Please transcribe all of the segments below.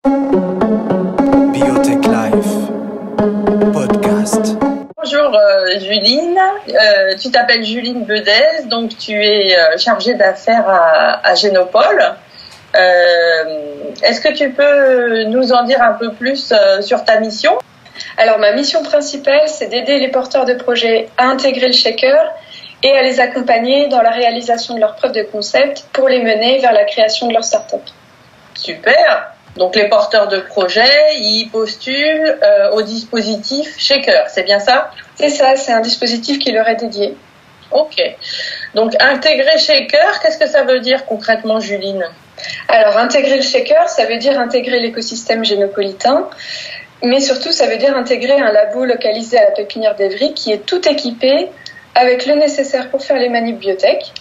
Biotech Life Podcast. Bonjour Juline, tu t'appelles Juline Bedez, donc tu es chargée d'affaires à Génopole. Est-ce que tu peux nous en dire un peu plus sur ta mission ? Alors ma mission principale, c'est d'aider les porteurs de projets à intégrer le shaker et à les accompagner dans la réalisation de leurs preuves de concept pour les mener vers la création de leur start-up. Super. Donc les porteurs de projets, ils postulent au dispositif Shaker, c'est bien ça ? C'est ça, c'est un dispositif qui leur est dédié. Ok. Donc intégrer Shaker, qu'est-ce que ça veut dire concrètement, Juline ? Alors intégrer le shaker, ça veut dire intégrer l'écosystème génopolitain, mais surtout ça veut dire intégrer un labo localisé à la pépinière d'Evry qui est tout équipé avec le nécessaire pour faire les manips biotech.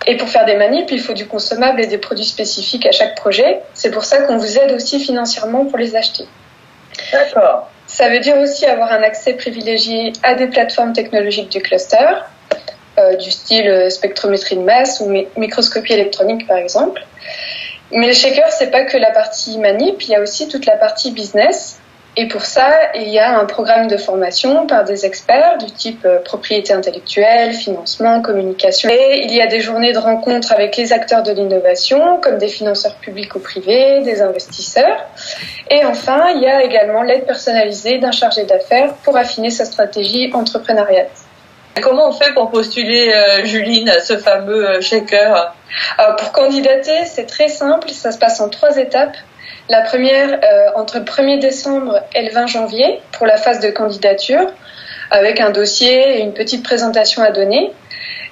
Et pour faire des manips, il faut du consommable et des produits spécifiques à chaque projet. C'est pour ça qu'on vous aide aussi financièrement pour les acheter. D'accord. Ça veut dire aussi avoir un accès privilégié à des plateformes technologiques du cluster, du style spectrométrie de masse ou microscopie électronique par exemple. Mais le shaker, c'est pas que la partie manip, il y a aussi toute la partie business. Et pour ça, il y a un programme de formation par des experts du type propriété intellectuelle, financement, communication. Et il y a des journées de rencontres avec les acteurs de l'innovation, comme des financeurs publics ou privés, des investisseurs. Et enfin, il y a également l'aide personnalisée d'un chargé d'affaires pour affiner sa stratégie entrepreneuriale. Comment on fait pour postuler, Juline, à ce fameux shaker ? Pour candidater, c'est très simple, ça se passe en 3 étapes. La première, entre le 1er décembre et le 20 janvier, pour la phase de candidature, avec un dossier et une petite présentation à donner.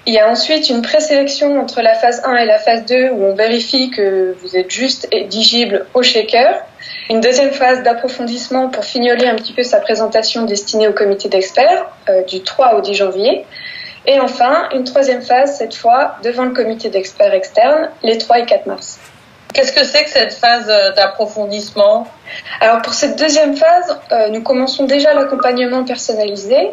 Il y a ensuite une présélection entre la phase 1 et la phase 2, où on vérifie que vous êtes juste éligible au shaker. Une deuxième phase d'approfondissement pour fignoler un petit peu sa présentation destinée au comité d'experts, du 3 au 10 janvier. Et enfin, une troisième phase, cette fois, devant le comité d'experts externe, les 3 et 4 mars. Qu'est-ce que c'est que cette phase d'approfondissement ? Alors pour cette deuxième phase, nous commençons déjà l'accompagnement personnalisé,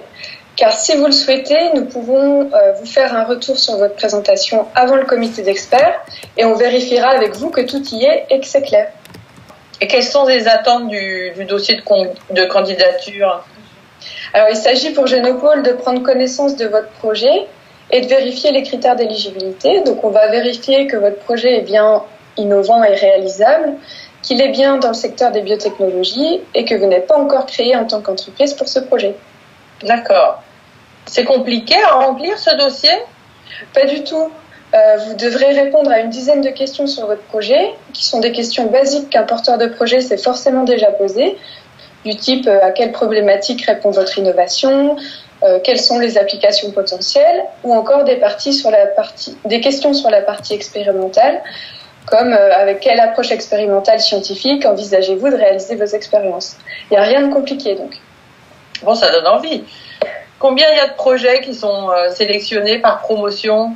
car si vous le souhaitez, nous pouvons vous faire un retour sur votre présentation avant le comité d'experts et on vérifiera avec vous que tout y est et que c'est clair. Et quelles sont les attentes du dossier de candidature ? Alors il s'agit pour Génopole de prendre connaissance de votre projet et de vérifier les critères d'éligibilité. Donc on va vérifier que votre projet est bien innovant et réalisable, qu'il est bien dans le secteur des biotechnologies et que vous n'êtes pas encore créé en tant qu'entreprise pour ce projet. D'accord. C'est compliqué à remplir ce dossier ? Pas du tout. Vous devrez répondre à une dizaine de questions sur votre projet, qui sont des questions basiques qu'un porteur de projet s'est forcément déjà posé, du type à quelle problématique répond votre innovation, quelles sont les applications potentielles, ou encore des questions sur la partie expérimentale, comme avec quelle approche expérimentale scientifique envisagez-vous de réaliser vos expériences. Il n'y a rien de compliqué donc. Bon, ça donne envie. Combien il y a de projets qui sont sélectionnés par promotion ?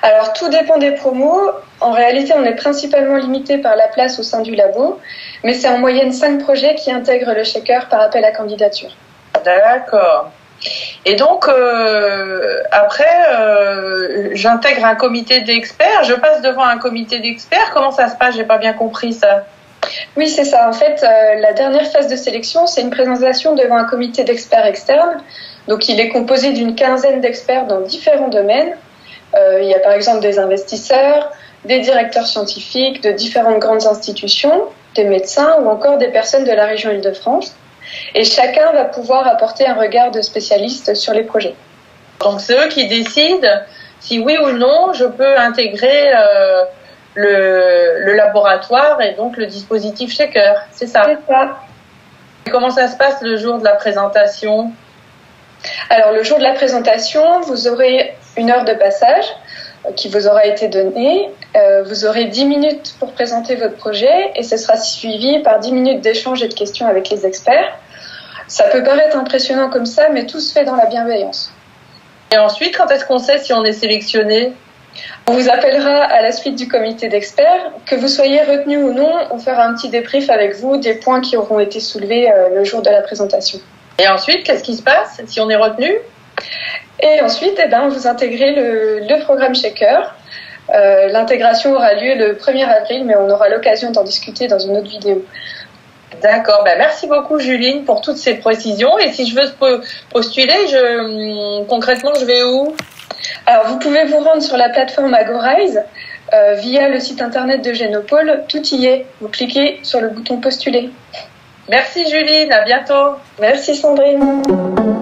Alors tout dépend des promos. En réalité, on est principalement limité par la place au sein du labo, mais c'est en moyenne 5 projets qui intègrent le shaker par appel à candidature. D'accord. Et donc, après, j'intègre un comité d'experts, je passe devant un comité d'experts. Comment ça se passe ? J'ai pas bien compris ça. Oui, c'est ça. En fait, la dernière phase de sélection, c'est une présentation devant un comité d'experts externe. Donc, il est composé d'une quinzaine d'experts dans différents domaines. Il y a par exemple des investisseurs, des directeurs scientifiques de différentes grandes institutions, des médecins ou encore des personnes de la région Île-de-France. Et chacun va pouvoir apporter un regard de spécialiste sur les projets. Donc c'est eux qui décident si oui ou non je peux intégrer le laboratoire et donc le dispositif shaker, c'est ça ? C'est ça. Comment ça se passe le jour de la présentation ? Alors le jour de la présentation, vous aurez 1 heure de passage qui vous aura été donnée. Vous aurez 10 minutes pour présenter votre projet et ce sera suivi par 10 minutes d'échange et de questions avec les experts. Ça peut paraître impressionnant comme ça, mais tout se fait dans la bienveillance. Et ensuite, quand est-ce qu'on sait si on est sélectionné ? On vous appellera à la suite du comité d'experts. Que vous soyez retenu ou non, on fera un petit débrief avec vous des points qui auront été soulevés le jour de la présentation. Et ensuite, qu'est-ce qui se passe si on est retenu ? Et ensuite, vous intégrez le programme Shaker. L'intégration aura lieu le 1er avril, mais on aura l'occasion d'en discuter dans une autre vidéo. D'accord, merci beaucoup Juline pour toutes ces précisions. Et si je veux postuler, concrètement, je vais où? Alors, vous pouvez vous rendre sur la plateforme Agorize via le site internet de Génopole. Tout y est. Vous cliquez sur le bouton postuler. Merci Juline, à bientôt. Merci Sandrine.